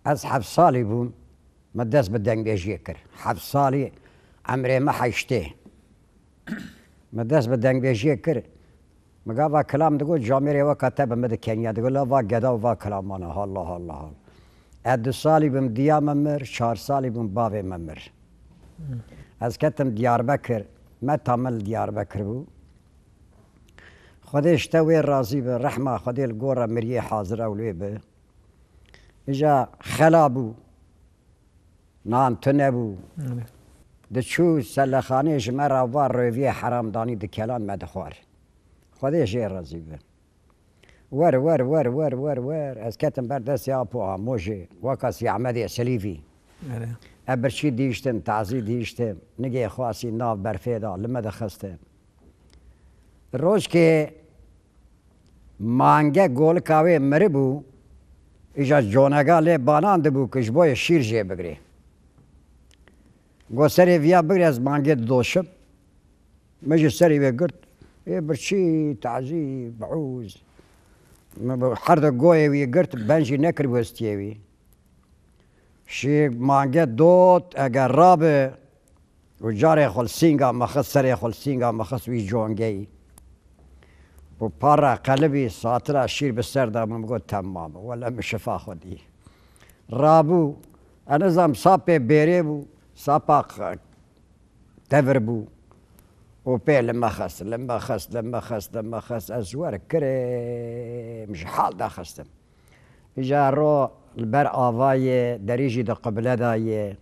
از 7 سالی بوم ما دست به دنگ بیجی کرد 7 سالی عمره ما حیشته ما دست به دنگ بیجی کرد مگه و کلام دگو جامعه و کتاب مد کنیا دگو لا و گدا و کلامانه الله الله اد 2 سالی بوم دیا ممر 4 سالی بوم باوی ممر از کتم دیاربکر ما تامل دیاربکر بو خودش توی راضی به رحمه خودی الگوره مریه حاضر اولی به اجا خلابو نان تنبو دچو سلخانه جمره و روی حرام دانی دکلان مدخوار خودش راضی به ور ور ور ور ور ور از کتم بردست یا پو آموجه وکاسی عمدی سلیفی ابرچی دیشتم تعزی دیشتم نگه خواسی ناف برفیدا لما دخستم روز که مانگه گول کاوی مری بو ایجا جونگا لی بانان دبو کش بای شیر جه بگری گو سری ویا بگری از مانگه دوشب مجی سری وی گرد ای برچی تعزی بعوز هر دو گوی وی گرد بنجی نکر بوستیه وی شی مانگه دوت اگر رابه و جاره خلسینگا مخص سری خلسینگا مخص وی جونگی و پارا قلبی ساترا شیر بسر دامم گو تمام ولا مشفا خودی رابو انظام ساپه بیره بو ساپا تفر بو و پی لما خست ازوار کره مش حال دا خستم اجا رو البر آوای دریجی دا قبله دایه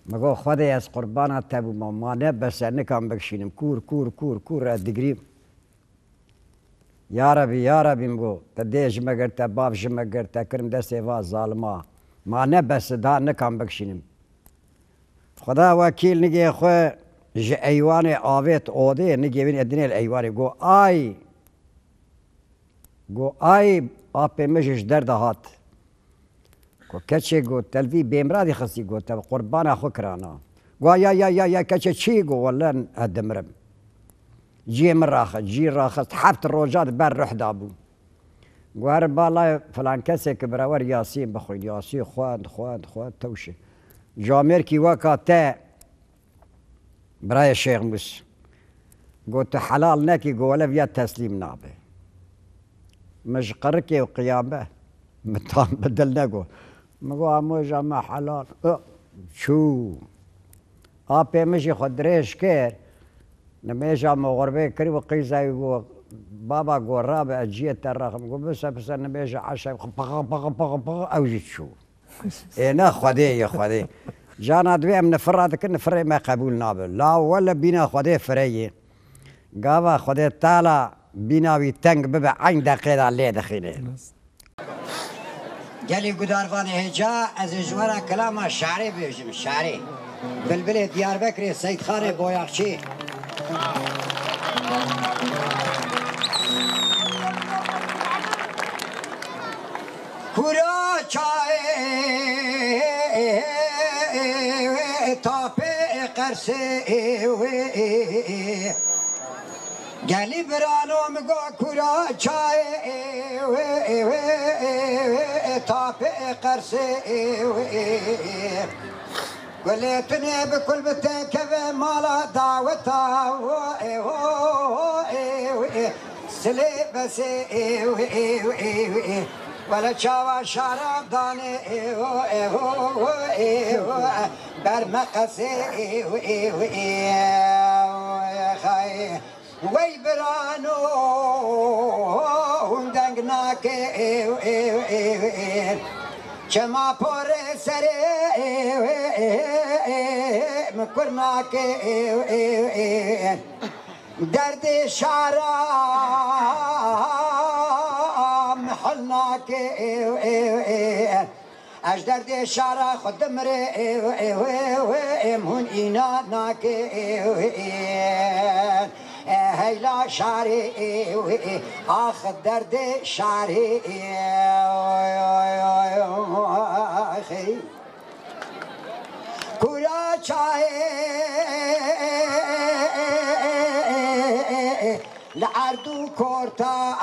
مگو خودی از قربانات تبو ما نه بس نکام بکشینم کور کور کور کور ادگریم یا ربی مگو تدی جمگر تا باب جمگر تا کرم دسته و ظالما ما نه بس دا نکام بکشینم خدا وکیل نگه خو ج ایوان آویت اوده نگه وین ادنی الایوان گو آی آپ مجش درد هات گو کچه گو تلوی بیمرادی خستی گو تا قربان خو کرانا گو یا کچه چی گو والله ادمرم جی من راخت 7 روجات بر روح دابو گو هر بالا فلان کسی که براور یاسین بخوین یاسین خواند توشه جامر کی وکا تا برای شیخ موس گو تو حلال نکی گو ولا بیا تسلیم نابه مش قركي وقيامه متام بدل نقول مقوا موجا ما حلال شو ابي مشي خدريش كير نميجا مغربي كري وقيزا يقول بابا قول رابع اجيت الرقم قول بس نميجا عشاء بغ اوجي شو انا خدي يا خدي جانا دوي من فراتك نفري ما قبول نابل لا ولا بينا خدي فري قابا خدي تعالى بیناوی تنگ ببه عین دقیقه لی دخیله گلی گداروان هجا از جوارا کلام شعری بیجم شعری بلبل دیاربکر سید خان بویاخچی کورا چای تاپ قرسه گلی برانو مگو کورا چای تاپ قرسه گلی تنه بکل بته که مالا دعوتا سلی بسه ولا چاوا شراب دانه بر مقصه وی برانو هندنگ ناکه چما پر سره مکر ناکه درد شارا محل ناکه اش درد شارا خود مره امون اینا ناکه هیلا شاری آخ درد شاری کورا چای لعردو کورتا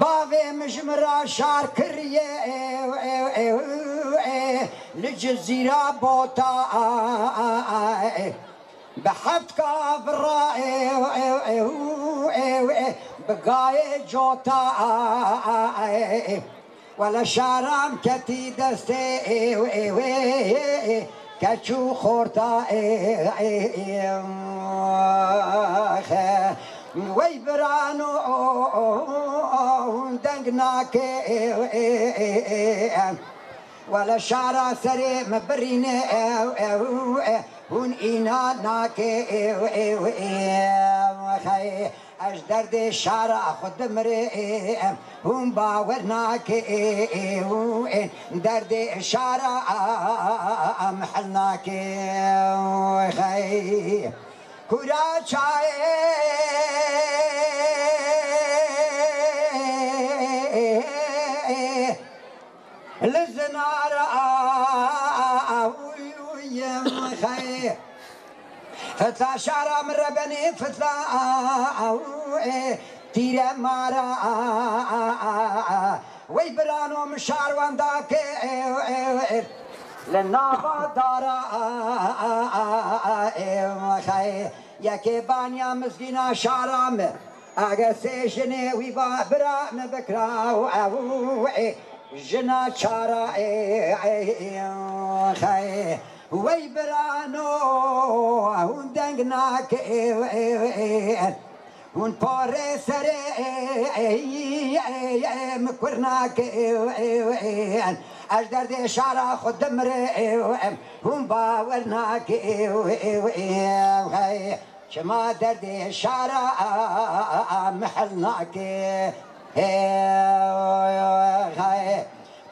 باوی مجمرا شار کریه لجزیرا بوتا بحفت کافرا بقای جوتا ولا شارم کتی دسته کچو خورتا وی برانو دنگناک ولا شارع سري مبرينه هون إينا ناك خي أجدر دي شارع خد مري هون باورناك درد شارع محلناك خي كورا چاي لزنارا ويم خي فتلا شارع من ربني فتلا تيرا مارا ويبرانو مشار وانداك للنافا دارا خي يا كيبانيا مسكينة شارم اگه سيشني ويبا برا مبكرا جنا چارا خي وي برانو هون دنگناك هون پاره سره مکرناک اجدر دی شارع خود دمره هون باورناک شما درد شارع محلناك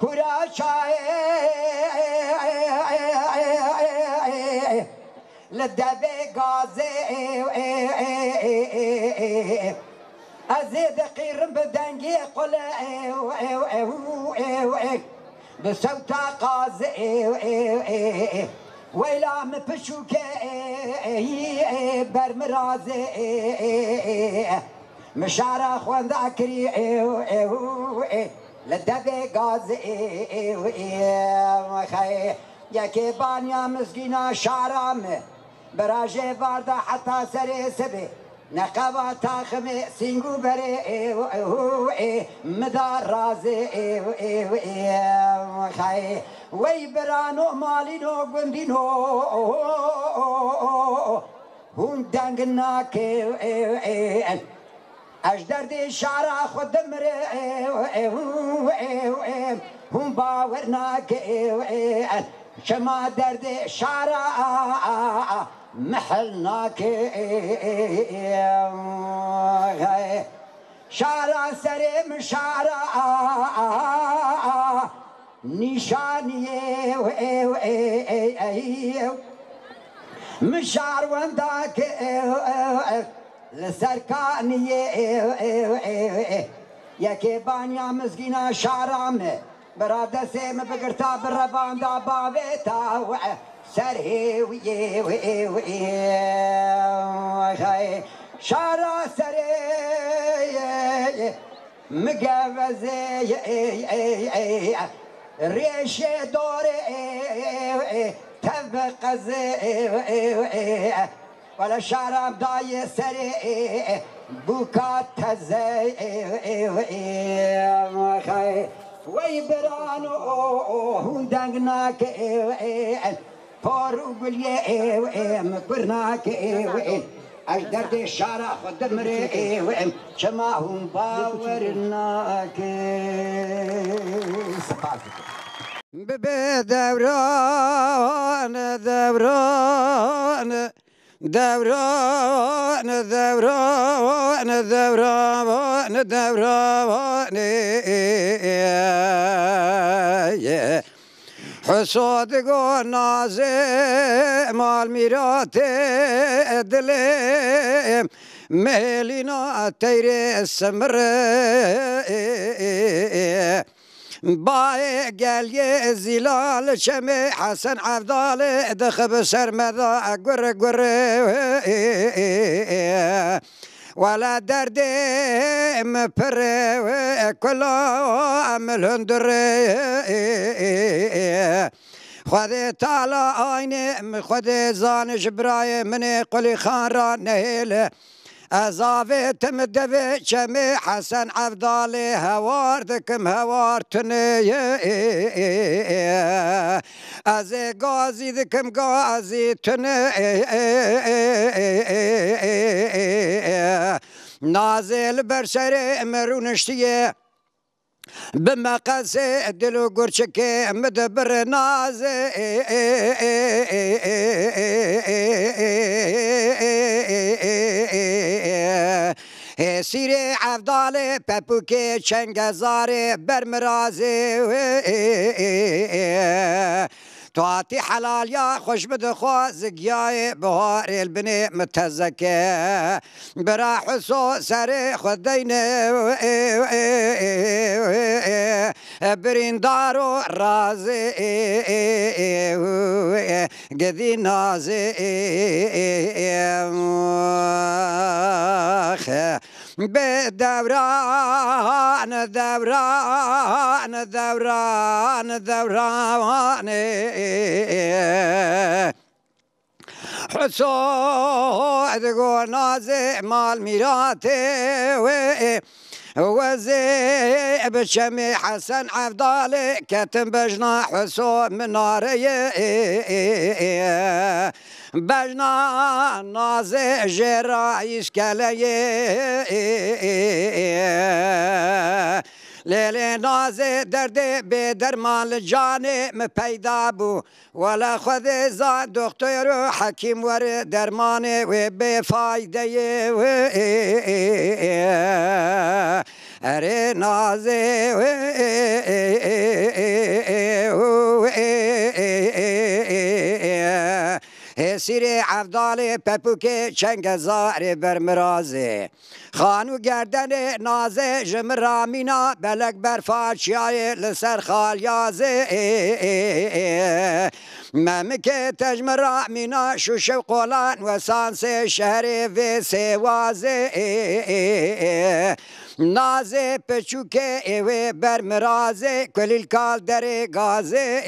كورا چاي للدبي غازي ازيد قيرم بدنجي قل بسوتا قازي ويلا مبشوك برمرازي مشارع خوان ذاكري للدبي غازي خي يا كيبانيا مسكينة شارم براجي باردا حتى سري سبي نقبا تاخمي سينغو بري مدار رازي خي وي برانو مالينو قندينو هون دنگناك اجدر دي شارع خود مري هم باورناك شما درد شارع محلناك شارع سريم شارع نشانيه مشار ونداك لسركانيه يا كيبانيا مسكينة شارم برادة سيم بقرتا بالربان دا بابيتا سرهي ويه ويه ويه شارع سري مقفزي ريشي دوري تبقزي ولا شارع بداية سري بوكات تزي وي برانو هون دنگناك فارو قليه مكرناك اجدر دي شارع خد مري شما هم باورناك ببي دوران دوران دوران دوران دوران دوران حسود گو نازه مال میرات دلم مهلینا تیر سمر باي قال يا زلال شمي حسن عبدال دخب سرمدا قر قر ولا دردي مبر كله ملهندر خذ تعالى عيني خذ زانش براي من قلي خان را نهيله أزافي تمدفي شمي حسن عبدالي هوار دكم هوار تني أزي غازي دكم غازي تني نازل برشري مرونشتيه بمقاسي دلو قرشكي مدبر نازي سيري عفدالي بابوكي چنگزاري برمرازي تواتي حلال يا خوش بدخوا زقياي بهار البني متزكي برا حسو سري خدين بريندارو رازي قذي نازي بدوران دوران دوران دوران حسود گو نازي مال ميراتي وزي بشمي حسن عفدالي كتم بجنا حسود مناري بجنا نازي جرا يشكالي ليلي نازي دردي بدرمان الجاني مبيدا بو ولا خذ زاد دكتور حكيم ور درماني وبفايدة أري نازي سيري عفدالي بابوكي چنگزاري برمرازي خانو گردن نازي جمرامينا بلق برفاشياي لسر خاليازي ممكي تجمرامينا شوشو قولان وسانسي شهري في سوازي نازي بچوكي ايوه برمرازي كل الكال دري غازي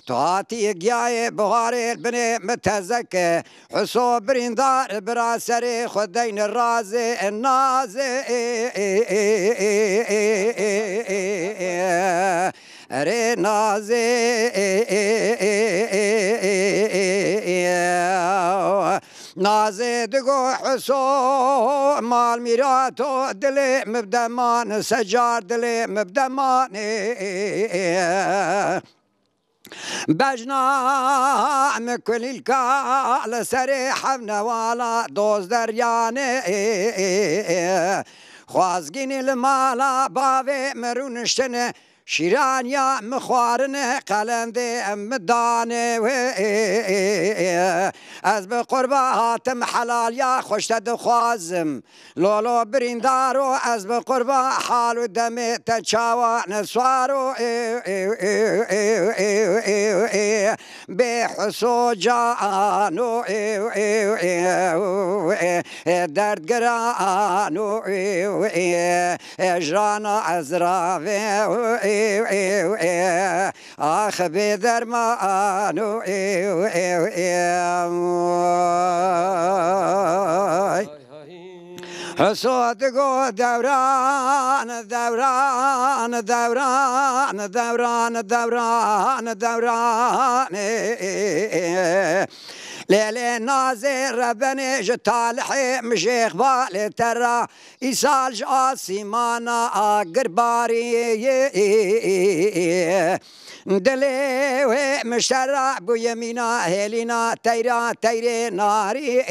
تواتي قياي بغاري البني متزكي حسو بريندار براسري خدين الرازي النازي ري نازي نازي دقو حسو مال ميراتو دلي مبدمان سجار دلي مبدمان بجنا مكل الكال سريح بنوالا دوز درياني خوازقين المالا بابي مرونشتن شيرانيا مخوارن قلندي مداني از بقربا هاتم حلال يا خوش تدخوازم لولو بريندارو از بقربا حالو دمي تشاوى نسوارو بحسو جانو درد قرانو جرانا عزرافي آخ بدرمانو حسودقو دوران دوران دوران دوران دوران دوران ليلي نازي ربني جتالحي مشيخ بالي ترى يسالج آسيمانا قرباري دلي مشرع بو يمينا هيلينا تيرا تيري ناري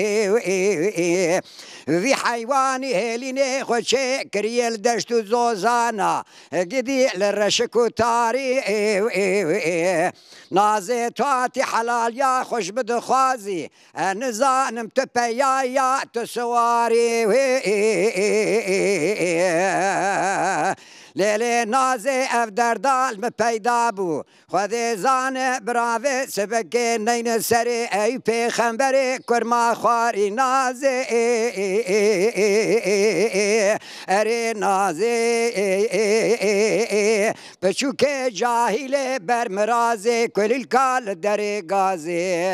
في حيواني هيليني خوشي كريل دشتو زوزانا قدي للرشكو تاري نازي تواتي حلال يا خوش بدخوازي نزانم تبيا يا تسواري لیلی نازی اف دردال مپیدا بو خود زان براوی سبک نین سری ای پیغمبر کرما خواری نازی اری نازی پچوک جاهل برمرازی کلیل کال دری گازی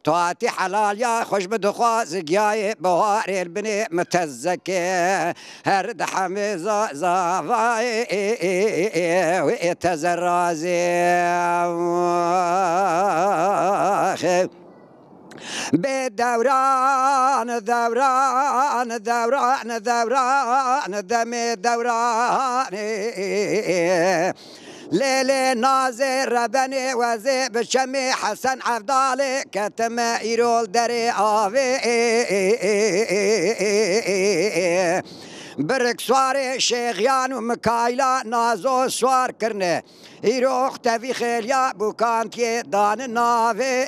تو آتی حلال یا خوش بدخواز گیای بوار البنی متزکه هر دحمی زاوای و تزرازی به دوران دوران دوران دوران دم دوران لیلی نازی ربنی وزی بشمی حسن عبدالی کتم ایرول دری آوی برک سوار شیخیان و مکایلا نازو سوار کرنه ایروخ تفی خیلیا بوکانتی دان ناوی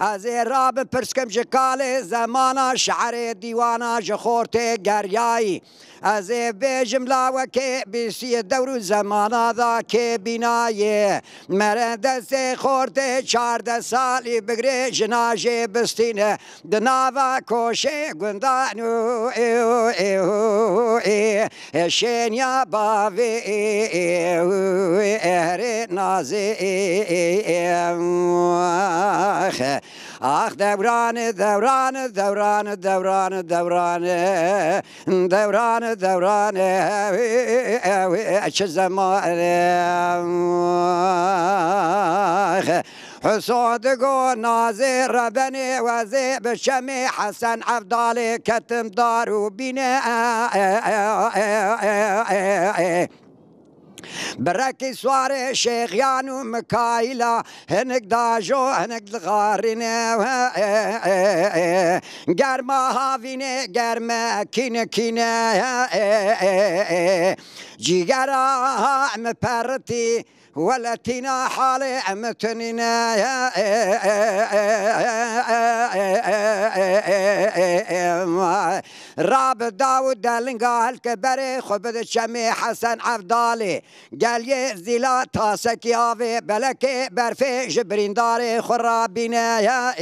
از راب پرسکم جکال زمانا شعر دیوانا جخورت گریایی از بیجم لاوکه بیسی دور زمانا دا که بینایه مرد سی خورده 14 سالی بگره جناجه بستینه دناوا کوشه گندانو شینیا باوی اره نازی آخ دوران دوران دوران دوران دوران دوران دوران چه زمان حسودگو نازی ربنی وزی بشمی حسن عبدالی کتم دارو بینه برکی سوار شیخیان و مکایلا هنک داجو هنک دغارینه گرما هاوینه گرما کینه کینه جیگرا ام پرتی ولتنا حالي امتننا راب داود دلنگا الكبري خبد شمي حسن عبدالي قال يزيلا تاسك يافي بلكي برفي جبرين داري خرابينا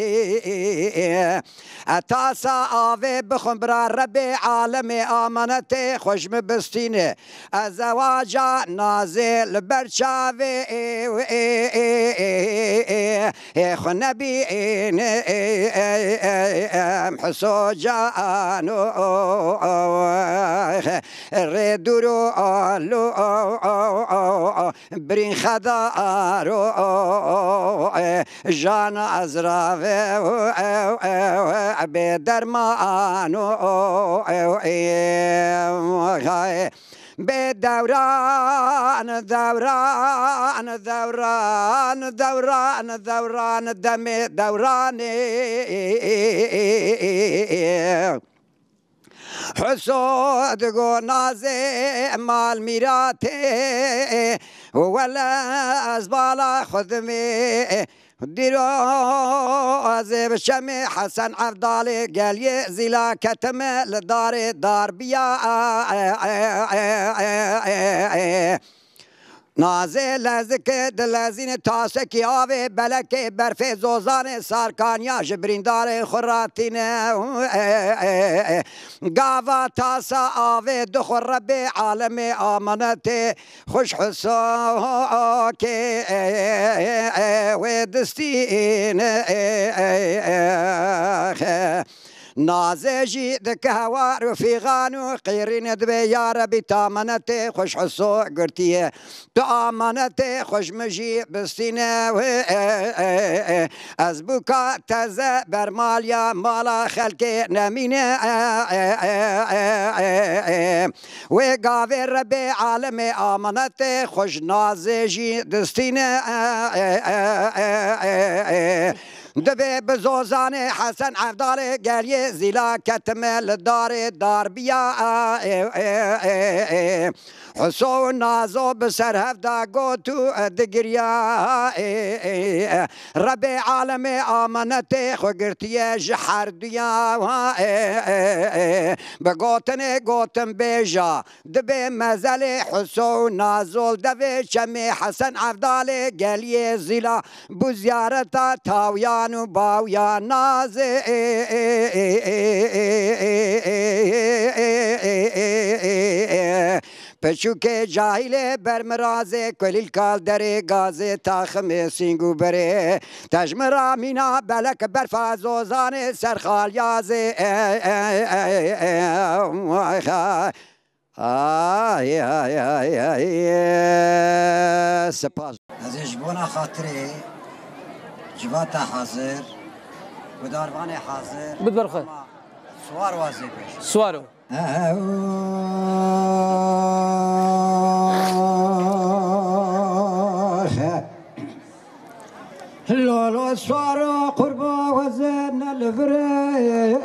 اتاسا آوي بخم برا ربي عالمي آمانتي خوش مبستيني الزواجا نازل برشاوي خنبي حسو جانو ردورو برين خدارو جان ازراوي بدرمانو بدوران دوران دوران دوران دوران دم دوران حسود گو نازی مال میراته ولا از بالا خودمی دیرو از بشم حسن عبدالي قال يزيلا كتم لدار دار بيا نازل لزک دلزین تاسکی آوی بلک برف زوزان سارکانیا جبریندار خراتین گاوا تاسا آوی دخور رب عالم آمانت خوش حسو که و دستین نازجي دك هوا رفيقان وقيرين دبي يا ربي تامنتي خوش حسو قرتيه تامنتي خوش مجي بستينه ازبوكا تزا برماليا مالا خلقي نمينه وقافي ربي عالمي امنتي خوش نازجي دستينه دبي بزوزان حسن عبدالي قال يزيلا كتمل دار بيا حسون نازو بسر هفدا گوتو دگریا رب عالم آمنت خوگرتیه جحر دیا بگوتن گوتن بیجا دبی مزل حسون نازول دبی چمی حسن عفدال گلی زیلا بو زیارتا تاویان و باویان ناز پچوک جاهل برمرازه کلیل کال دره گازه تاخم سینگو بره تجمرا مینا بلک برفازوزان سرخال یازه سپاس از اجبونا خاطره جواتا حاضر وداروان حاضر بدبرخه سوار وازه بيش سوارو لولو سوارو قربا وزن الفري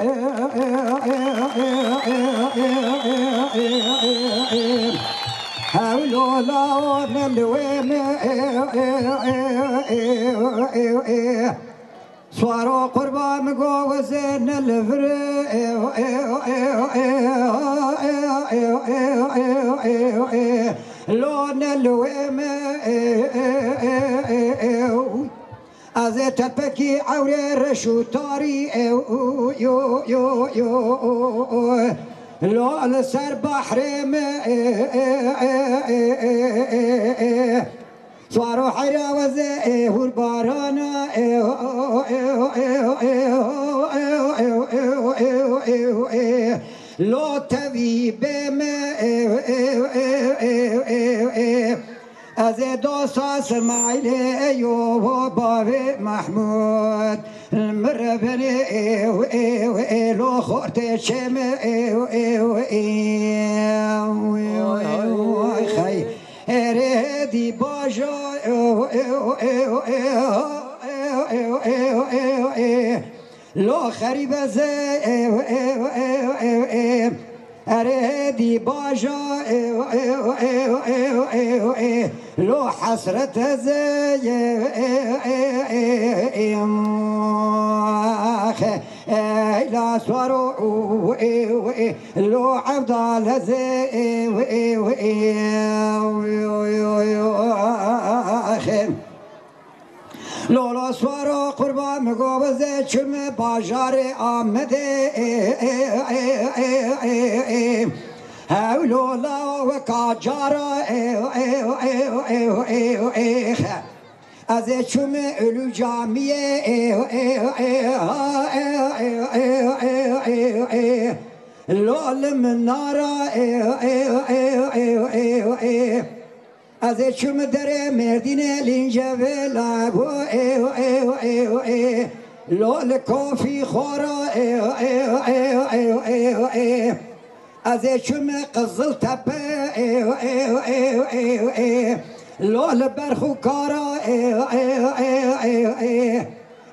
حاولوا لا نلوين سوارو قربا مجوزين الفري لون الويم از تپکی عوره رشو تاری یو یو یو لول سر بحرم سوارو حراوزه هور بارانا لو توی بم از دو ساس مایل یو بابی محمود مربن لو خورت چم خی اردی باجا لو خریب زه اردی باجا لو حسرت زه لا سوارو لو عبدال زه لولا سوارو قربان مگوزه چم باجار آمده لولا و کاجارا از چم الو جامیه لول منارا از چم در مردین لینجا ولابو لول کافی خورا از چم قزل تپه لول برخو کارا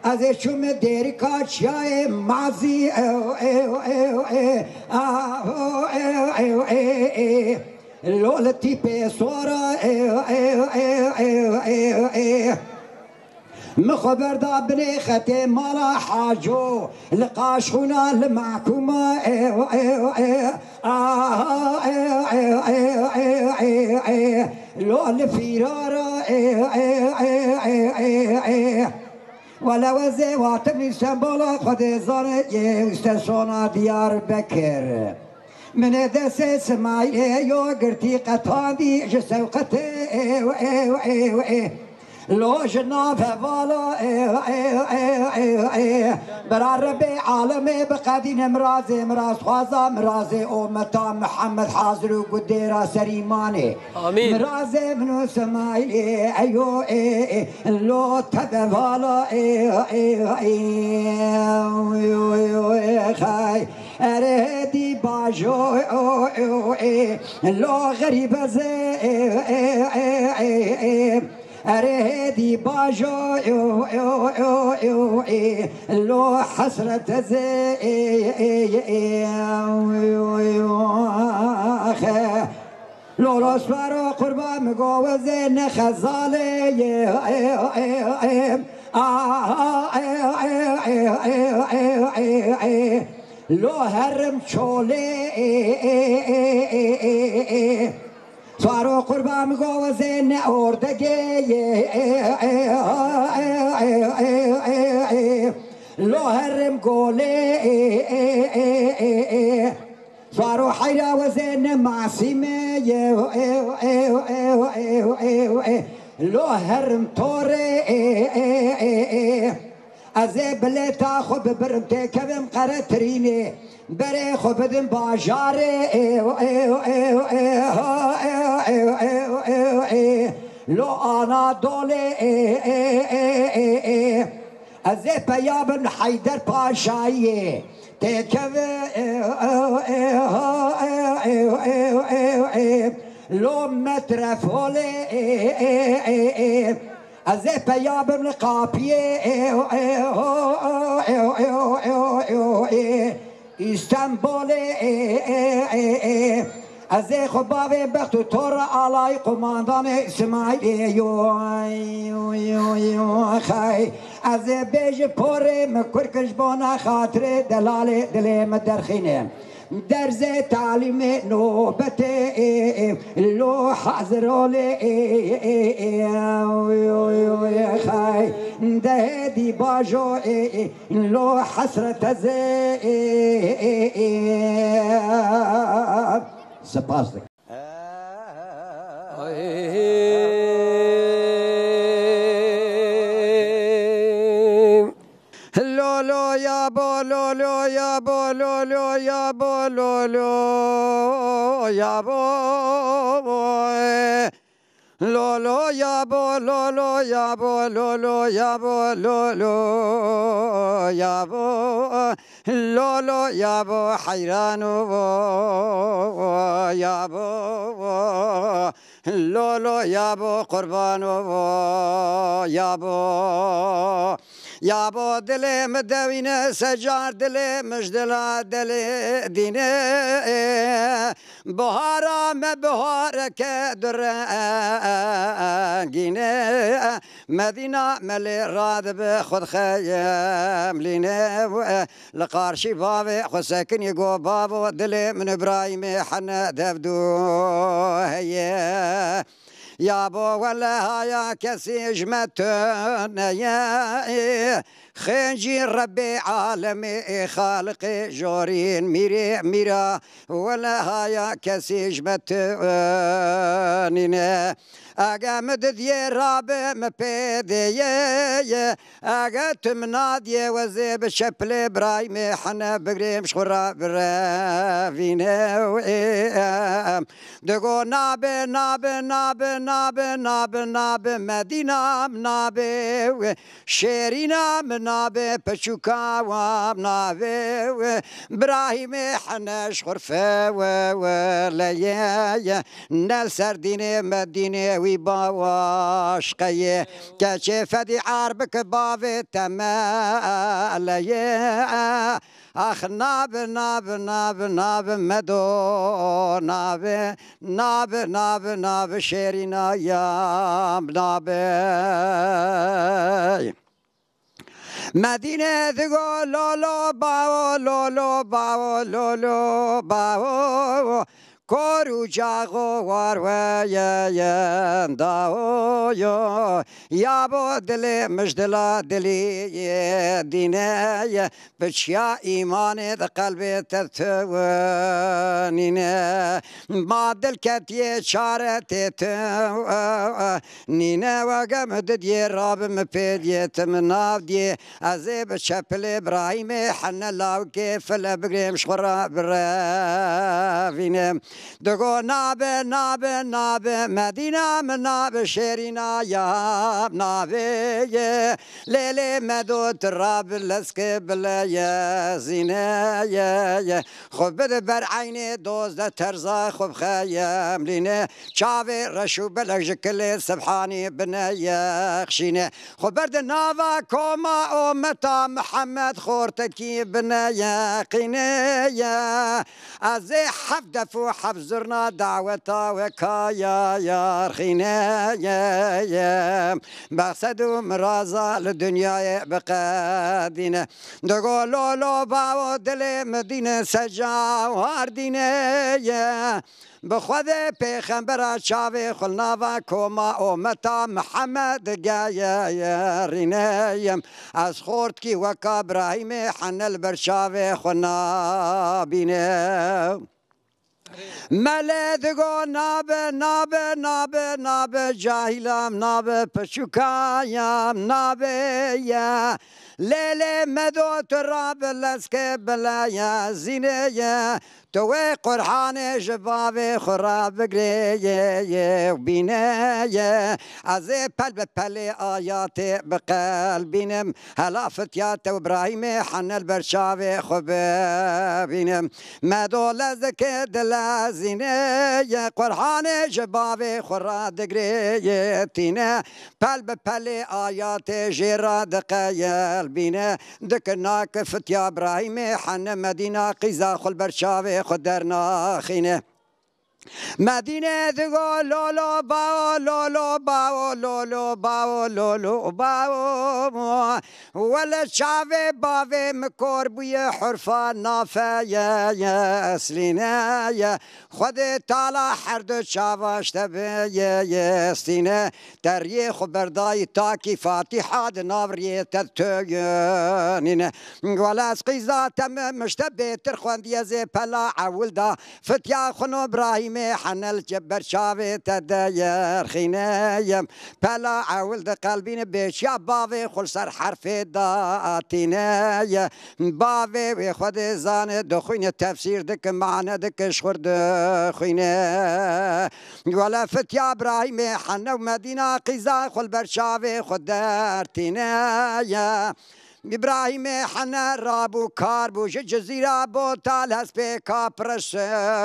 از چم دیری کاچای مازی لول تیپ سوارا مخبر دا بني ختي مالا حاجو لقاش خونا المحكومة لول فيرارا ولا وزي واتمي سنبولا خد زانه يستسونا ديار بكر من دس اسماعيل يو قرتي قطاندي جسوقتي لو جناب فوالا برا ربي عالمي بقدين مراز خوازا مراز امتا محمد حاضر وقديرا سريماني امين مراز منو سمايل ايو لو تفوالا خاي اردي باجو لو غريب زي اردی باجو لو حسرت زي لولوس برو قربان مگوزن خزاله لو هرم چوله سوارو قربان مگوزن اردگه لو هرم گوله سوارو حيرا وزن معصيمة لو هرم طوري ازي بلتا خو ببرمتي كبم قرتريني بري خو بدم باجاري لو انا دولي ازي بيابن حيدر باشايي لو مترفولي ازي بيابن القابيه اسطنبولي ازي خبابي بختو تور علي قماندان اسماعيل يو خاي ازي بيج بوري مكركش بونا خاطري دلالي دلي مدرخينه درز تعليم نوبتي لو حزرولي يا خاي دهدي باجو لو حسرة زي سپاسك لولو يا بو لولو يا بو لولو يا بو لولو يا بو لولو يا بو لولو يا بو لولو يا بو لولو يا بو لولو يا بو حيران يا بو لولو يا بو قربان يا بو يا بو دلي مدوينه سجار دلي مجدلا دلي دينه بهارا ما بهارك درقينه مدينة ملي راد بخد خيام لينه لقارشي بابي خو ساكن يقو بابو دلي من ابراهيم حنا دبدو هي يا بو ولا هايا كسي جمتنا يا خنجي ربي عالمي خالقي جورين ميري ميرا ولا هايا كسي جمتنا اگا مددي راب مبيدي اگا تمنادي وزي بشبل برايم حنا بقريم شخورا برافينا دقو ناب ناب ناب ناب ناب ناب مدينة ناب شيرينا ناب بشوكا ناب برايم حنا شخرفة ولا نال سرديني مدينة باواش قيه كشي فدي عربك بافي تماليه اخ ناب ناب ناب ناب مدو ناب ناب ناب ناب شيرينا يا ناب مدينة ذقو لولو باو لولو باو لولو باو كورو جاغو واروايا داو يا بو دلي مجدلا دلي دينايا بشيا ايماني دا قلبي تتوانينا ما دل كتيه شارتي نينا وقمد دي راب مبيدي تمناف دي ازيب شبل ابراهيم حنا لاو كيف لبقريم شخرا برافينا دقو ناب ناب ناب مدينة من ناب شيرينا يا نابي ليلي مدو تراب لسك بلا يا زينة يا خب بر عيني دوز ترزا خب خيام لينا شافي رشو بلك جكل سبحاني بنايا خشينة خب برد نافا كوما أمتا محمد خورتكي بنايا قينيا أزي حفدفو حفظرنا دعوتا وكايا يا رخينا بقصد مرازا للدنيا بقادنا دقول لولو باو دل مدينة سجا واردينا بخواد پیغمبر شاوی خلناوا کما امتا محمد گایا رینیم از خورد کی وکا ابراهیم حنل بر شاوی خلنا بینه ملدگو ناب جاهلم ناب پشوکایم ناب یا لیل مدو تراب لسک بلایا زینه یا توی قرآن جواب خراب بگریه بینه از پل به پل آیات بقلبینم هلافتیات ابراهیم حنل برشاو خوب بینم مدو لزک دلازینه قرآن جواب خراب بگریه تینه پل به پل آیات جراد قیل بینه دکناک فتیا ابراهیم حنل مدینه قیزا خل برشاو خود در ناخینه مدینه دگو لولو باو لولو باو لولو باو لولو باو ولا شاوه باوه مکور بوی حرفا نافه یا اسلینه یا خود تالا هر دو شاواشته به یا استینه در یه خبردای تاکی فاتحه ناوریه تتوینینه ولا از قیزاتم مشته بیتر خوندیه زی پلا اول دا فتیا خونو ابراهیم حنل جبر شاوي تداير خينايم بلا عولد قلبين بيشيا باوي خل سر حرف داتينايا باوي خود زان دخوين تفسير دك معنى دك شخرد خوينا ولا فتيا ابراهيم حنل مدينة قيزا خل برشاوي خود دارتينايا ابراهیم حنا رابو کار بو جزیره بو تال هست پی کپرش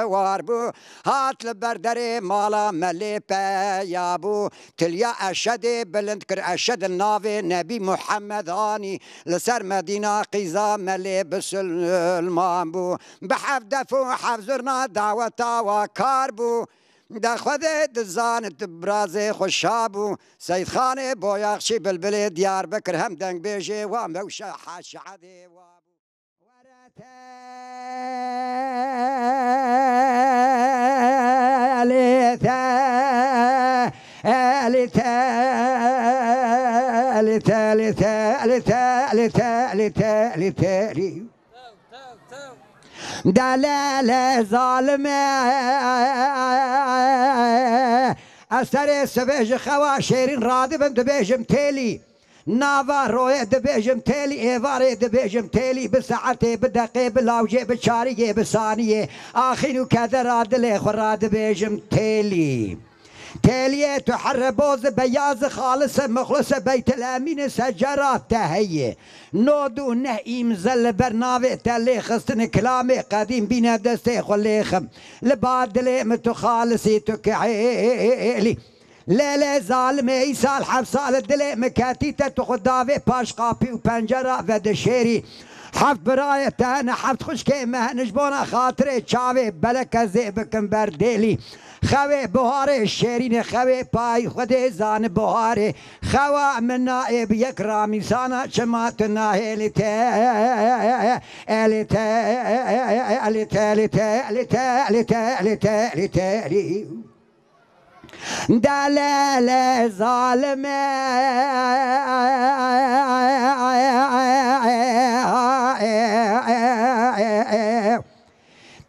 وار بو هات لبردر مالا ملی پیا بو تلیا اشد بلند کر اشد ناو نبی محمد آنی لسر مدینه قیزا ملی بسلمان بو بحفدف و حفظرنا دعوتا و کار بو در خود دزانت براز خوشابو سید خان بویاخشی بلبل دیار بکر هم دنگ بیجه و موشا حاشعده و دلال ظالم اثر سبج خوا شیرین رادبم دبیجم تیلی ناوا روی دبیجم تیلی ایواری دبیجم تیلی بساعته بدقیقه بلاوجه بچاریه بسانیه آخینو کدر عدل خورا دبیجم تیلی تالية تحر بوز بياز خالص مخلص بيت الأمين سجرات تهية نودو نهيم زل برنامج تلي خستن كلامي قديم بينا دستي خليخم لبعد لي متخالصي تكعيلي لا ظالم عيسى الحفصال الدلي مكاتيتا تخدافي باش قابي وبنجرة ودشيري حفت براية أنا حفت خوش كيمه نجبونا خاطري تشاوي بلك زيبكم برديلي خوي بهار شيرين خوي باي خدي زان بهار خوا من نائب يكرامي سانا شماتنا هلتا التا التا التا التا التا التا التا دلال ظالم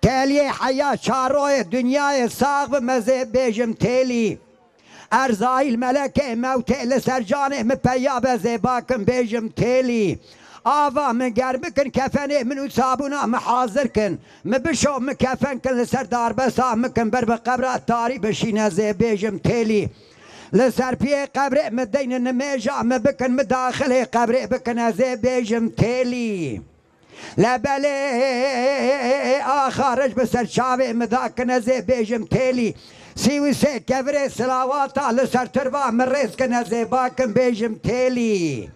تالي حياة شاروي دنيا صاغب مزي بيجم تالي ارزاي الملكة موتي لسرجاني مبيا بزيباكم بيجم تالي آوا من قربكن كفني من صابونا محاضركن مبشو مكفنكن لسر دار بسا مكن برب قبر التاري بشينا زي بيجم تالي لسر بيه قبر مدين النميجا مبكن مداخل قبر بكن زي بيجم تالي لبلي آخرج بسر شاوي مذاكنا زي بيجم تالي سيوي سي كفري سلاواتا لسر تربا من رزقنا زي باكن بيجم تالي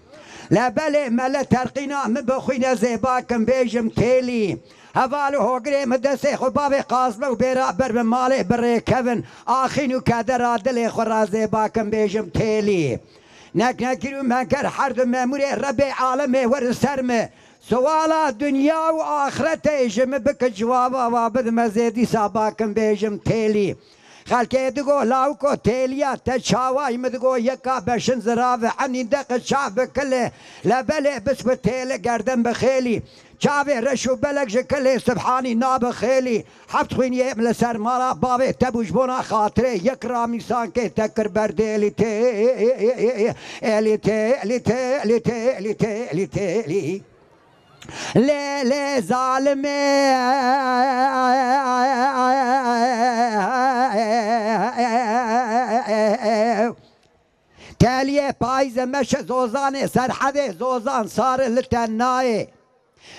لا بلي ملا ترقينا من بخوينا زيباكم بيجم تيلي هفالو هوغري مدسي خبابي قاسمه وبيرا بر مالي بري كفن آخينو كادر عدلي خورا زيباكم بيجم تيلي نكرو منكر حرد ماموري ربي عالمي ورسرمي سوالا دنيا وآخرتي جم بك جوابا وابد مزيدي ساباكم بيجم تيلي خلكي دقو لاوكو تيليا تشاواي مدقو يكا بشن زرافة عني دق الشعب كله لبلي بس بتيلي قردن بخيلي شافي رشو بلق جكلي سبحاني ناب خيلي حفت خوين يمل سر مالا بابي تبوش بونا خاطري يكرا ميسان كي تكر بردي لي لي ظالمي تاليه پایز مش زوزان سرحد زوزان صار لتناي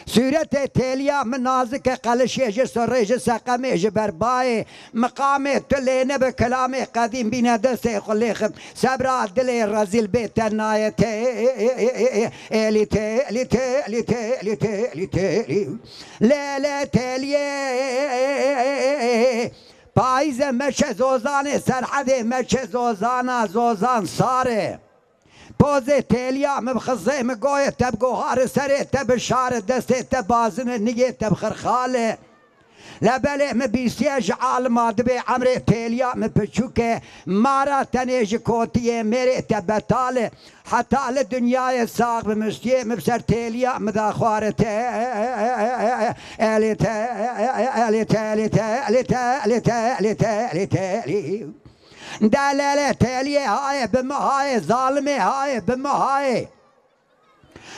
سورة تاليا من نازك قلش جسر رجس قميج برباي مقام تلين بكلامي قديم بنا دسي خليخم سبرا دلي رزيل بيت الناية تالي تالي تالي تالي تالي تالي لا لا تالي پایز مش زوزان سرحد مش زوزانا زوزان صاره بوزه تاليا مبخزه مقوية تبقو هار سري تب شار دسته تبازن نية تبخر خاله لبلي مبيسيج عالما دبي عمري تاليا مبچوكه مارا تنيج كوتيه ميري تبتاله حتى للدنيا ساق بمشتيه مبسر تاليا مداخوارته الي تالي تالي تالي تالي تالي تالي تالي دلالة تالية هاي بمهاي ظالمي هاي بمهاي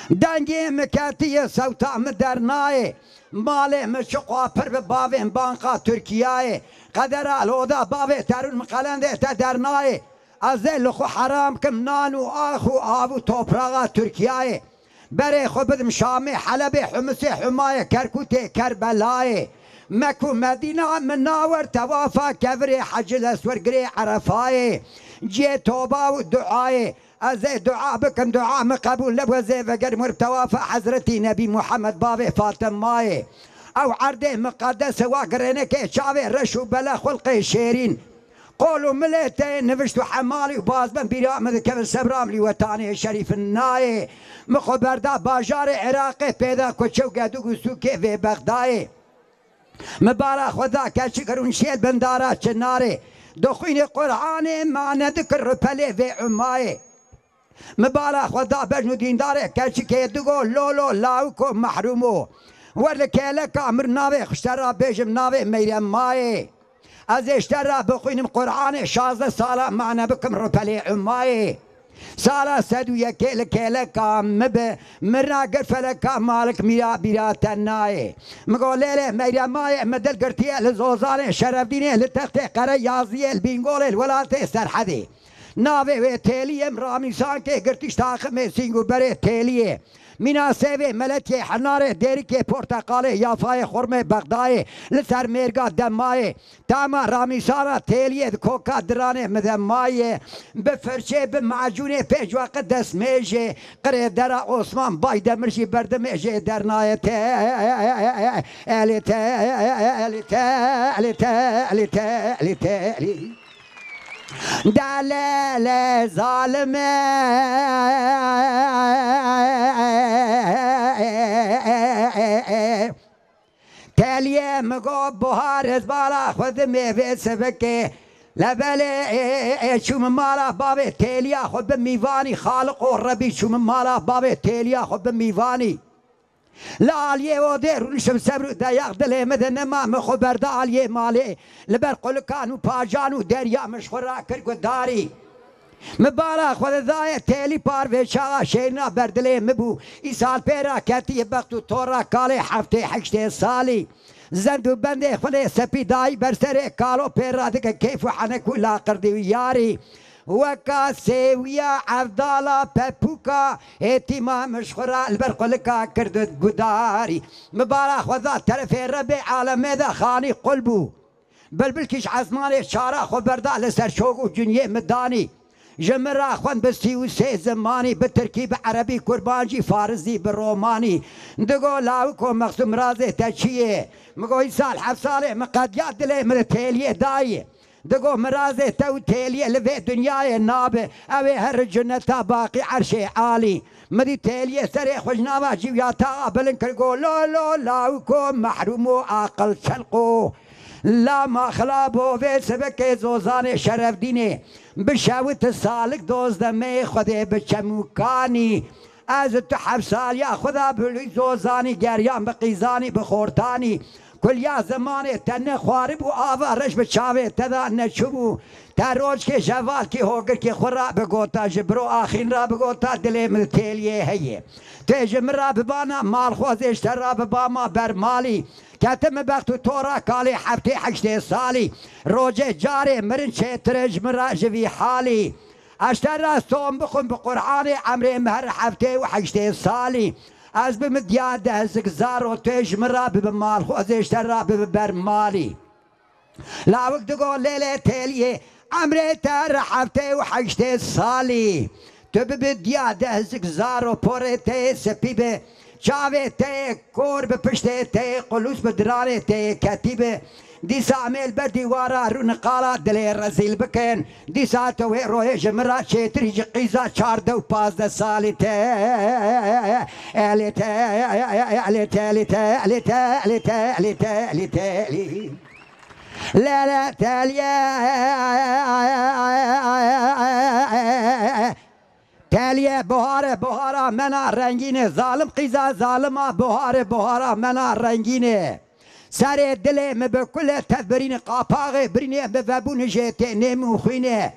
دنجي مكاتية سوتا مدرناي مالي مشقوا پر بباوين بانقا تركياي قدر الهودا باوي ترون مقلنده تدرناي ازل خو حرام كم نانو اخو آبو توپراغا تركياي بري خو بدم شامي حلبي حمسي حماية كركوتي كربلاي مكو مدينة من ناور توافا كفري حج الاسور قري عرفاي جي توبا ودعاي ازي دعاء بكم دعاء مقبول لبو زي فقر مرتوافا حضرتي نبي محمد بابي فاطماي او عرضي مقدس وقرنك شعبي رشو بلا خلقي شيرين قولوا مليتين نفشتو حمالي وبازبن برامد كفن سبرام لي وطاني شريف الناي مخبردا باجار عراقي بيدا كوتشو قادو سوكي في بغداي مبارا خدا كاشي كرون شيل بندارا چناري دخين قرآن ما نذكر بلي في عماي مبارا خدا بجنو دينداري كاشي كيدقو لولو لاوكو محرومو ورلكيلك امر ناوي خشترا بيجم ناوي ميرم ماي از اشترا بخينم قرآن 16 سالة معنا بكم ربلي عماي سالا سدو يكيل كيلكا مب مرنا قرفلكا مالك ميرا بيرا تناي مقول ليلة ميرا ماي مدل قرتيه لزوزاني شرف ديني لتختي قرى يازيه البينغولي الولاتي سرحدي ناوي ويتيليه مرامي سانكي قرتيش تاخمي سينغو بري تيليه مینا سوی ملتی حناره دیری که پرتقاله یافای خرمه بغدای لسر میرگا دمای تاما رامیسارا تیلیه کوکا درانه مدمای بفرشه بمعجونه پیج وقت دست میجه قره درا عثمان بای دمرشی بردمیجه درنای الی دلال ظالمه تاليه مقوب بوهار بالا خذ ميفي سبكي لبلي شو من مالا بابي تاليه خذ بميفاني خالق الربي شو من مالا بابي تاليه خذ بميفاني لا عليه ودير ونشم سبر دايق دلي مدن ما مخبر دا عليه مالي لبر قل كانوا باجانو دريا مشخورا كركو داري مبارك خود ذاية تيلي بار شاغا شيرنا بردلي مبو إسال بيرا كاتي بقتو تورا كالي حفتي حكشتي سالي زندو بندي خود سبي داي برسري كالو بيرا دك كيف حنكو لا قردي وياري وكا سيويا عبدالا بابوكا اتما مشخورا البرقلكا كردت قداري مبارك وذا ترفي ربي عالم ذا خاني قلبو بلبلكش عزماني شارع خبردا لسر شوق وجنيه مداني جمرا خوان بستی و سه زمانی به ترکیب عربی کربانجی فارسی به رومانی دگو لاو کو مخصوم رازه تچیه مگوی سال 7 ساله مقدیات دله من تیلیه دایه دگو مرازه تو تیلیه لفه دنیای نابه اوه هر جنتا باقی عرش عالی مدی تیلیه سر خوشنامه جیویاتا بلن کرگو لو لو لاو کو محروم و عقل چلقو لا ما خلابو و سبک زوزان شرف دینه بشاوت سالک دوزدمه خوده بچموکانی از تو 7 سال یا خدا بلوی زوزانی گریان بقیزانی بخورتانی کل یا زمان تنه خواری بو آوا رش بچاوه تدا نچبو تا روز که جوال کی ہوگر کی خورا بگوتا جبرو آخین را بگوتا دل من تیلیه هیه تیجم را ببانا مال خوزش را بباما برمالی کتم بختو تورا کالی 7-8 سالی روجه جاره مرن چترج مرا جوی حالی اشتر را صوم بخون بقرآن عمر مهر 7-8 سالی از بمدیاد هزک زارو تیج مرا ببمال خوزش را ببرمالی لاوک دگو لیله تیلیه عمره تر 7-8 سالی تو بمدیاد هزک زارو پوره تی سپیبه چاوه تی کور بپشته تی قلوس بدرانه تی کتیبه دیسا عمیل بر دیوارا رو نقالا دلی رزیل بکن دیسا توی روی جمرا چیتری جقیزا 14-15 سالی تی الی تی الی تی الی تی الی تی الی تی الی تی الی تی لا لا تاليا تاليا بهارا منا رنگینه ظالم قیزا ظالما بهارا منا رنگینه سر دل مبکل تبرین قاپاغ برینه بفبون جیت نمو خوینه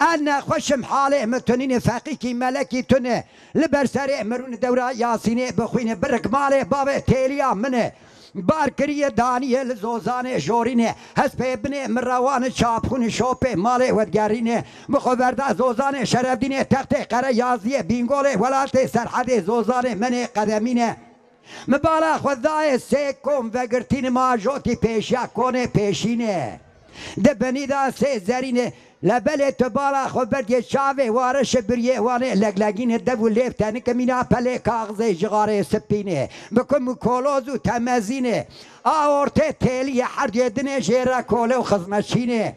انا خوشم حاله متنین فقیکی ملکی تنه لبر سر مرون دورا یاسینه بخوینه برکماله باب تالیا منه بارکریه دانیل زوزانه جورینه هست پیبنه مروان چاپخون شوپه ماله ودگرینه مخورده زوزانه شرفدینه تخت قره یازیه بینگوله ولالت سرحد زوزانه من قدمینه مبالا خدای سیکم وگرتین ماجوتی پیشیا کنه پیشینه دبنی دا سه زرینه لبله تبالا خبرت یه شاوه وارش بریه وانه لگلگین دو لیفتن کمینا پله کاغذه جغاره سپینه بکن مکولوزو تمزینه آورته تیلی هر دیدنه جیره کوله و خزمشینه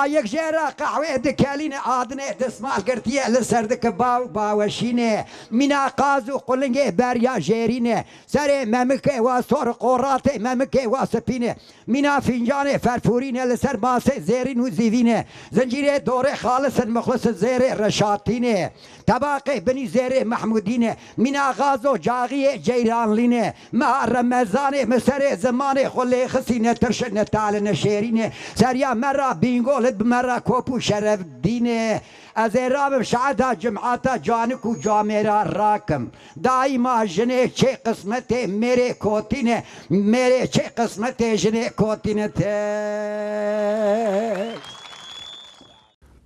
یک جیره قهوه دکالینه آدنه دسمال گرتیه لسردک باوشینه مینا قازو قلنگه بریا جیرینه سر ممکه و سور قراته ممکه و سپینه مینا فنجانه فرفورینه لسر ماسه زیرین و زیوینه زنجیره دوره خالص مخلص زیر رشاتینه طباقه بنی زیر محمودینه مینا غازو جاغی جیران لینه ما رمزانه مسر زمانه خلی خسینه ترشن تال نشیرینه سریا مرا بینگول بمرا کوپو شرف دینه از رابم شعدا جمعاتا جانک و جامرا راکم دائما جنه چه قسمت میرے کوتینه میرے چه قسمت جنه کوتینه تے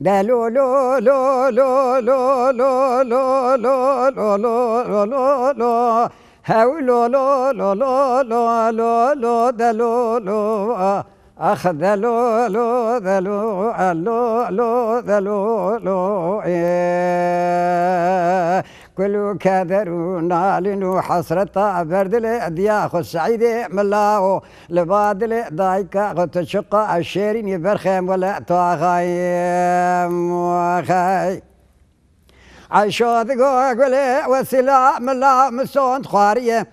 لو لو لو لو لو لو لو لو لو لو لو لو هاو لو لو لو لو لو لو لو دلو لو أخذ لو لو ذلو لو لو ذلو لو كل كذر نالن حسرة برد الأدياخ السعيد ملاو لبادل دايكا غتشق الشيرين برخيم ولا تاغايم وخاي عشود قولي وسلا ملا مسون خواريه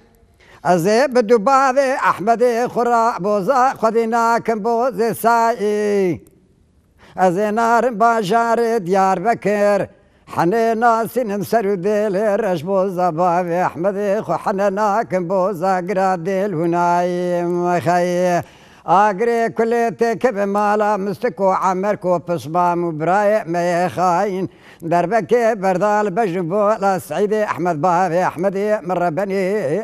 أزيب دبابي أحمد خرا بوزا خدينا كم بوز ساي أزينار باشار ديار بكر حنينا سنم سرديل رش بوزا بابي أحمد خو حنينا كم بوزا قراديل هنايم خي أقري كل تكب مالا مستكو عمركو بصبام وبرايق ما يخاين دربك بردال بجنبو لا سعيدي أحمد بابي أحمدي مرة بني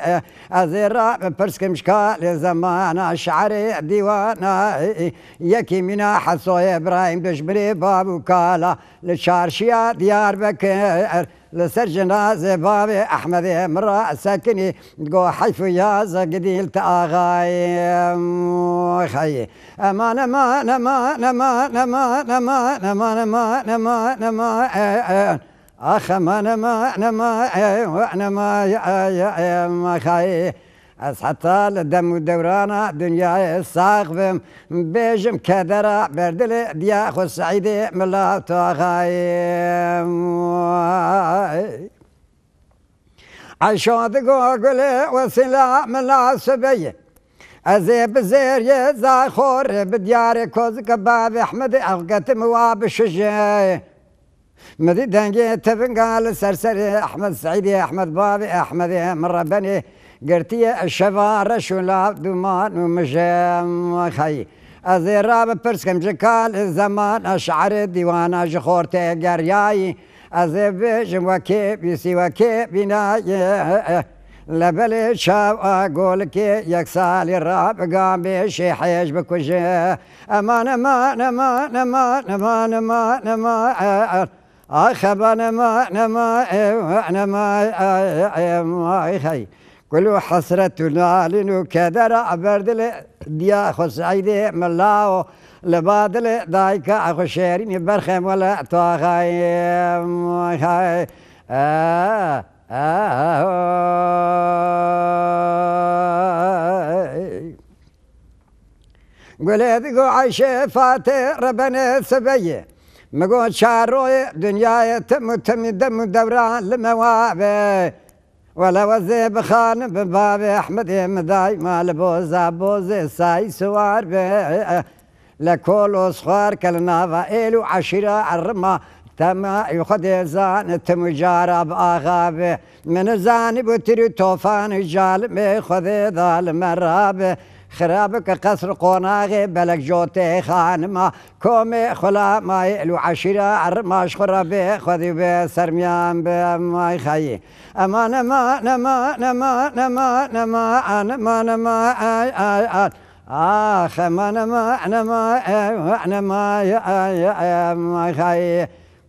أزيرا برسك مشكال زمان شعري ديوانا يكي منا حسو إبراهيم دجبري بابو كالا للشارشيا ديار بكر لسر جنازة بابي أحمد مرة ساكني تقو حيف يا زقديل تاغاي خي أمان أمان أمان أمان أمان أمان أمان أمان أمان أمان أخ أمان أمان أمان أمان خي حتى الدم ودورانا دنيا الساقفم بيجم كدرا بردل دياخو السعيدي ملا تاغايم عشان تقولي وسلا ملا سبيه أزيب زير يزا خور بدياري كوز كباب أحمد أغقت مواب الشجاي مدي دنجي تبنقال سرسري أحمد سعيدي أحمد بابي أحمد مرة بني قرتي الشفار شولا دومان ومجام خي أزيراب برسكم جكال الزمان أشعر ديوانا جخورتي قرياي أزيب جموكي بيسي وكي بناي لبلي شاو أقول كي يكسال الراب قام بشي حيج بكوجه أمان أمان أمان أمان أمان أمان أمان أخبان أمان أمان أمان خي كل حسرتنا لنو كدر بردل دياخو سعيدي ملاو لبادل دايكا أخو شيرين برخم ولا تواخايم هاي قلت قو عايشة فاتي ربنا سبيه مقول شاروي دنياي تم دم دوران لموابي ولا وزيب خان ببابي أحمد مداي مال بوزا بوزي ساي سوار بي لكل صخار كالنافا إلو عشرة الرما تما يخد زان تم جارب آغابي من زاني بتري توفان جالمي خذ ظالم الرابي خرابك قصر قناغي بلك جوتي خانما كومي خلا ما يلو عشرة الرماش خرابي خذي بي سرميان بما يخي أمان أمان أمان أمان أمان أمان أمان أمان آخ أمان أمان أمان أمان يخي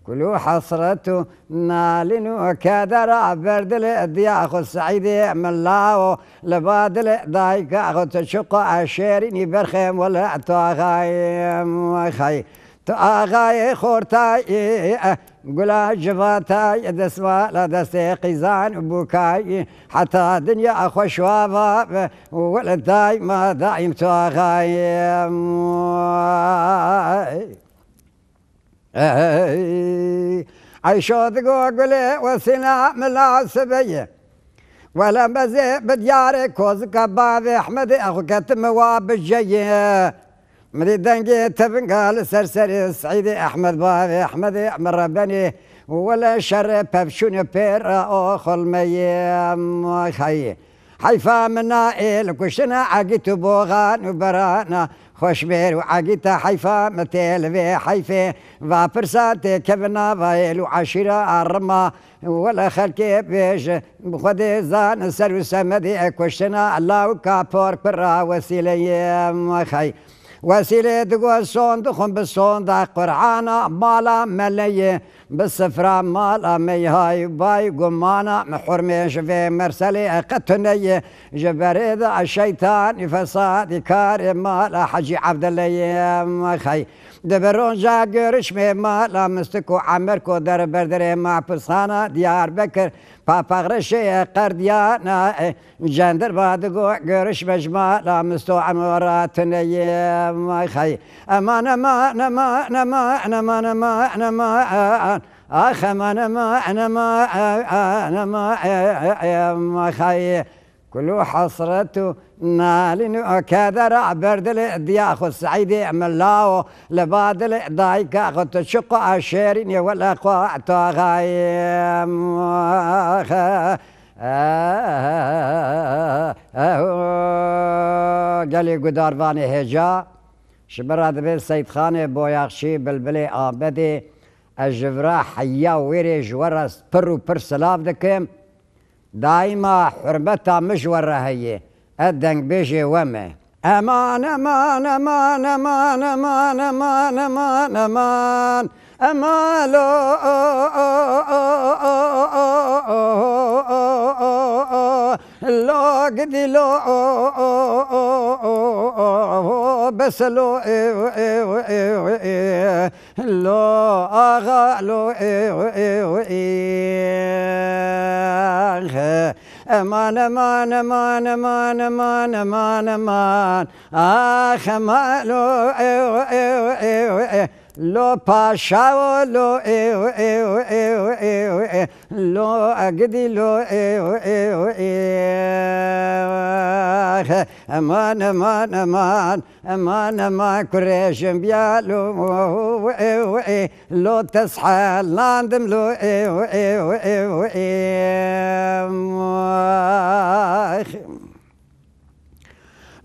كلو حصرته نالين وكادر بردل دياخو السعيدي ملاو لبادل دايك اخو تشق عشيريني برخيم ولا تاغاي خي تاغاي خورتاي قلا جفاتاي دسوا لا دستي قيزان بوكاي حتى دنيا اخو شوابا ولا دايما دايم تاغاي عيشو تقولي وسنا ملا سبيه ولا مزي بدياري كوز كبابي أحمد أخو كتم واب الجيه مدي دنجي تبنقال سرسري سعيدي أحمد بابي أحمد مر بني ولا شر بابشون بير أخو الميم خي حيفا منا إل كشنا عقيت بوغان وبرانا خوشبير وعقيتا حيفا متيل في حيفي فابرساتي كبنا فايل وعشرة الرما ولا خلكي بيش بخدي زان سر سمدي كشنا الله كابور برا وسيلة خي وسيلة تقول صون دخن بالصون دا قرعانا مالا ملي بالسفرة مالا ميهاي باي قمانا محرميش في مرسلي قتني جبريد الشيطان فساد كار مالا حجي عبد الله خي دبرون جا قرش مالا مستكو عمركو در بردري مع برسانا ديار بكر باغرشي قرديانا جندر بادقو قرش مجمالا مستو عمراتني ما خي أمان أمان أمان أمان أمان أمان أمان أخ أمان أمان أمان ما خي كل حصرته نالين وكذا بردل دياخو السعيدي ملاو لبادل دايك أخو تشق عشيرين ولا قوة تغايم قالي قدار باني هجا شبراد بيل سيد خاني بوياخشي بلبلي آبدي الجفرا حيا ويري ورس برو برسلاف دكيم دايما حرمتها مجورة هي الدنق بيجي ومه أمان أمان أمان أمان أمان أمان أمان أمان أمالو لو قدي لو بس لو لو آغا لو امان امان امان امان امان امان امان آخ مالو لو باشا لو لو أقدي لو امان امان امان امان امان كريش بيالو لو تصحى لاندم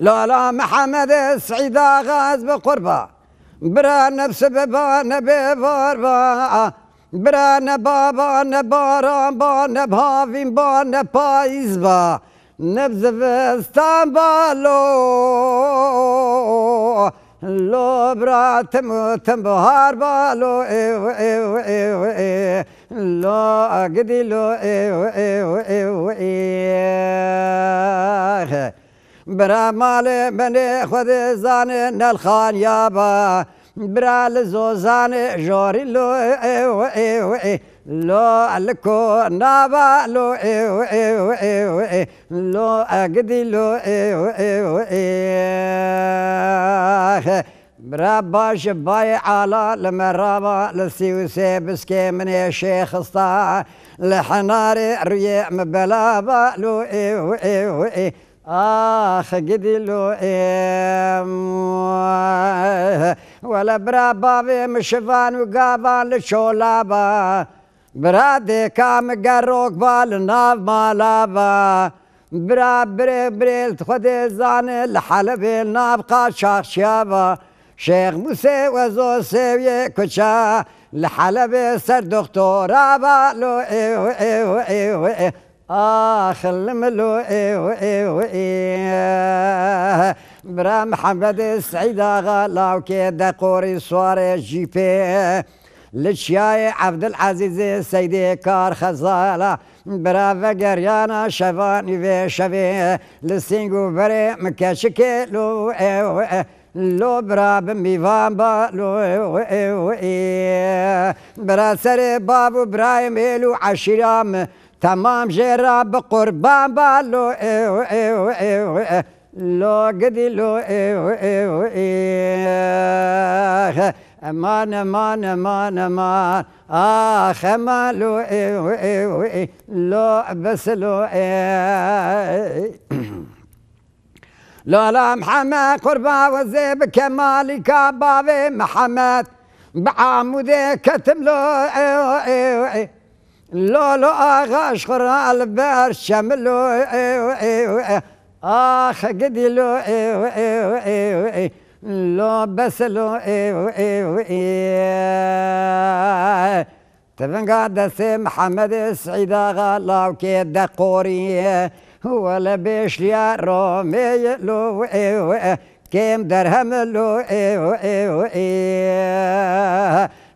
لو لا محمد السعيد غاز بقربه برا بسببا نبي باربا برا نبابا نبارا با نبهافين با نبايز با نبزفستان بالو لو برا تم بهار بالو لو أقدي لو برا مالي مني خذ زان الخان يابا برا لزوزان جوري لو لو لكو نابا لو لو أقدي لو برا باش باي على لمرابا لسيوسي بسكي من الشيخ اسطاع لحناري ريع مبلابا لو آخ قدي لو ولا برا بابي مشفان وقابان لشولابا برا ديكام قروك بالناف مالابا برا بريل تخدي زان لحلب النابقى شاخ شابا شيخ موسى وزو سوية كشا لحلب سر دكتورا بالو خلملو برا محمد السعيد غلا وكيدا قوري صواري جيبي للشياي عبد العزيز السيدي كار خزالة برا فقريانا شفاني في شفي للسينجو بري مكاشكي لو برا بميفان بالو برا سري بابو برايم إلو عشيرام تمام جراب قربان بالو لو قدي لو امان امان امان امان اخ مالو لو بس لو لا محمد قربان وزيب كمالي كبابي محمد بعمودي كتب له لو آغاش خرا البار شملو آخ قدي لو لو بس لو تبن قاعد سي محمد السعيد غلا وكيد قوري ولا بيش يا رومي لو كيم درهم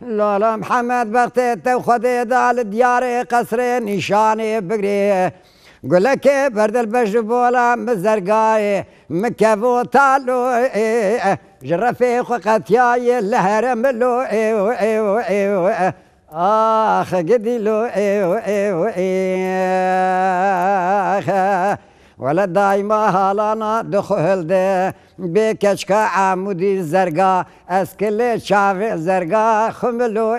لو لا محمد بغتيت وخذي دال دياري قصري نشاني بقري قل لك برد البجبولا مزرقاي مكفو تالو جرفي قتياي الهرم لو آخ قدي لو ولا دايما هالانا دخل ده بكشكا عمودي زرقا اسكلي شافي زرقا خملو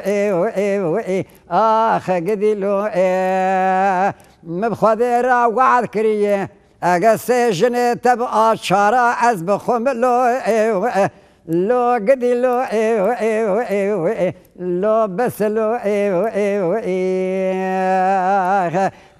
آخ قدي لو مبخذي را وعد كريه اقسي جني تبقى شارع از بخملو لو قدي لو لو بس لو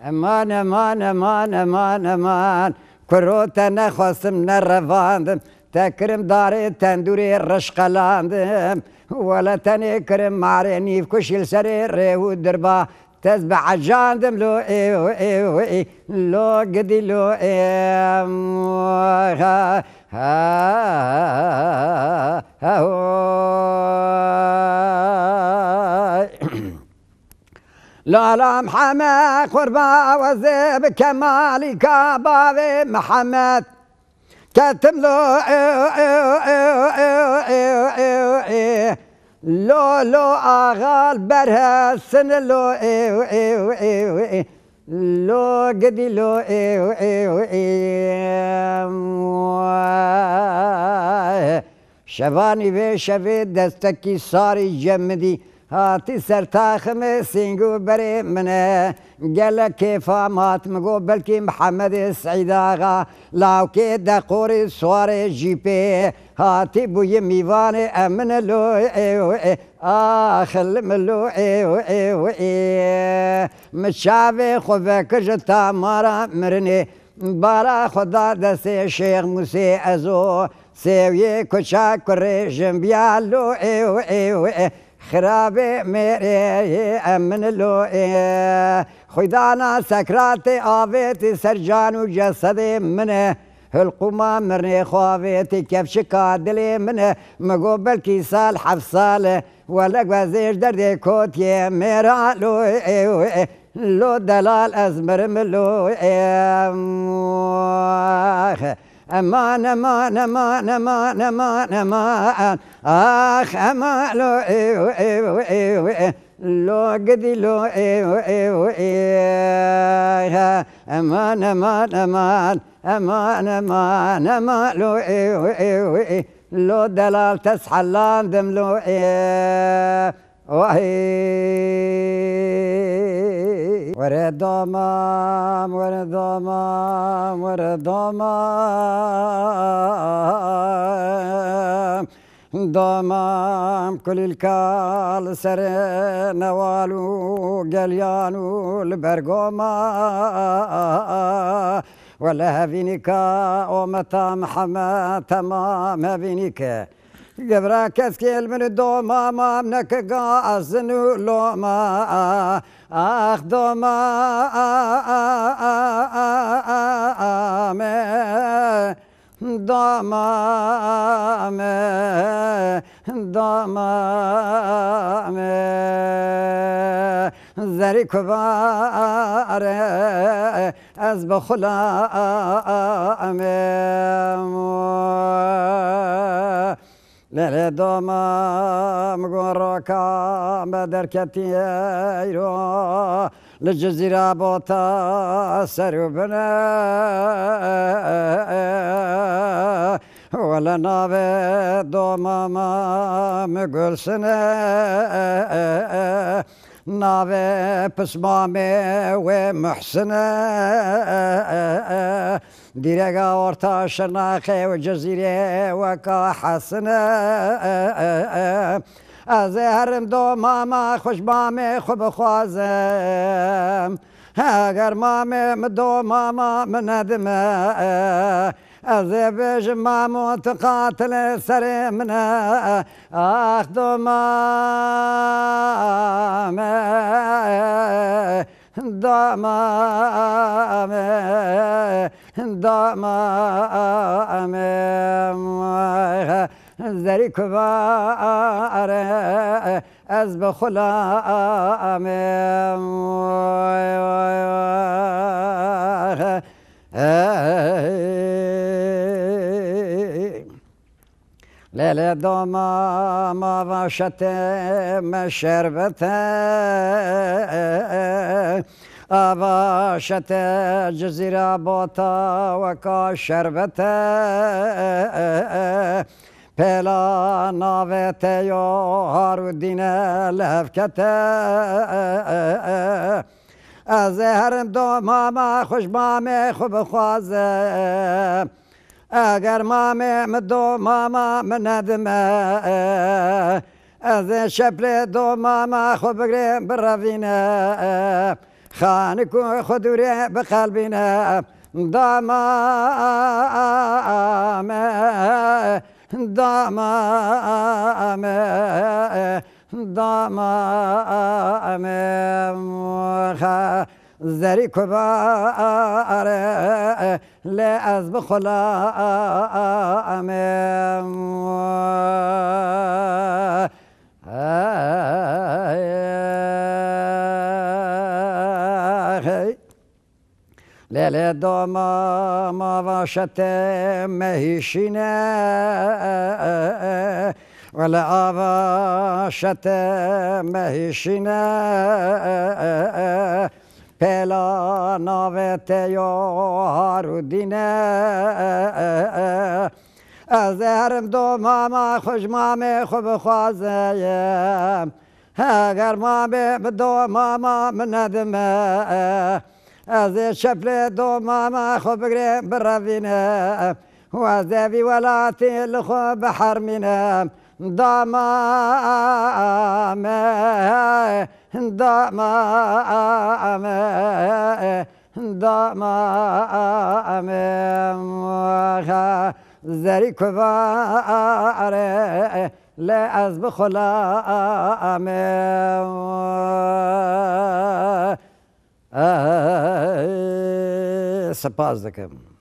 امان امان امان امان امان كروتا نخص من الرفاندم تكرم داري تندوري الرشقلاندم ولا تنكرم معرني في كشل سرير ودربا تسبع جاندم لو لو قدي لو ها لا لا محمد قربا وزيب كمالي كبابي محمد كتم له لو اغال برها سن لو قدي لو شفاني في شفي دستكي صاري جمدي هاتي سرتاخم سينجو بري منه قال كيف مات مقو بلكي محمد السعيد آغا لاو كي دقوري سواري جيبي هاتي بوي ميواني امن لو خلم لو مشافي خوفك جتا مارا مرني بارا خدا دست شیخ موسی ازو سوی کچا کره جنبیالو خراب میره امن لو خدانا سکرات آویت سرجان و جسد منه القوما مرني خوافيتي كيف شكا دلي منه مقو بلكي سال حف سال ولا قوازيش دردي كوتي ميرا لو دلال أزمر ملو أمان أمان أمان أمان أمان أمان آخ أمان لو قدي لو أمان أمان أمان أمان أمان أمان لو دلال تسحلان دم لو وهي ورد ضمام ورد ضمام ورد ضمام ضمام كل الكال سر نوالو قليانو البرقوما ولا هفينيكا ومتى محمد تمام هفينيكا قبرا كسكيل من الدوما ما منك قاسنو لوما اخ دوما ضمام ضمام زري كبار از بخلام لا ضمام قرقا بدر كتيرو للجزيرة بوتا سربنا ولا نابي ضماما مقول سنة نابي بسمامي ومحسنة ديرقا ورتا شرناخي وجزيرة وكا حسنة ازهرم دو ماما خوش مامي خوب خوازم اگر مامي مدو ماما من ندمه ازه بج مامو تقاتل سر منه اخ دو مامي ضمام ضمام زري كبار از بخلام ليلة دوما ما باشت مشربته أباشت جزيرة بوتا وكا شربته بلا ناوته يو هارو دين لهفكته از هرم دو ماما خوش مامي خوب خوازم اگر مامي مدو ماما من ندمه از شبل دو ماما خوب بگرم براوینه خانكو خدوري بقلبنا ضمام ضمام ضمام زري كبار لا أزبخ لا پل دوما ما واشت مهیشینه ولا آواشت مهیشینه پلا ناوت یو هارودینه از هرم دو ماما خوش مامی خوب خوازه اگر مامی دو ماما من ندمه از شفل دو ماما خوب بگریم بروینه و از دوی ولاتی لخو بحرمینه دامامه دامامه دامامه زری کباره لا از بخلامه سپاس دکم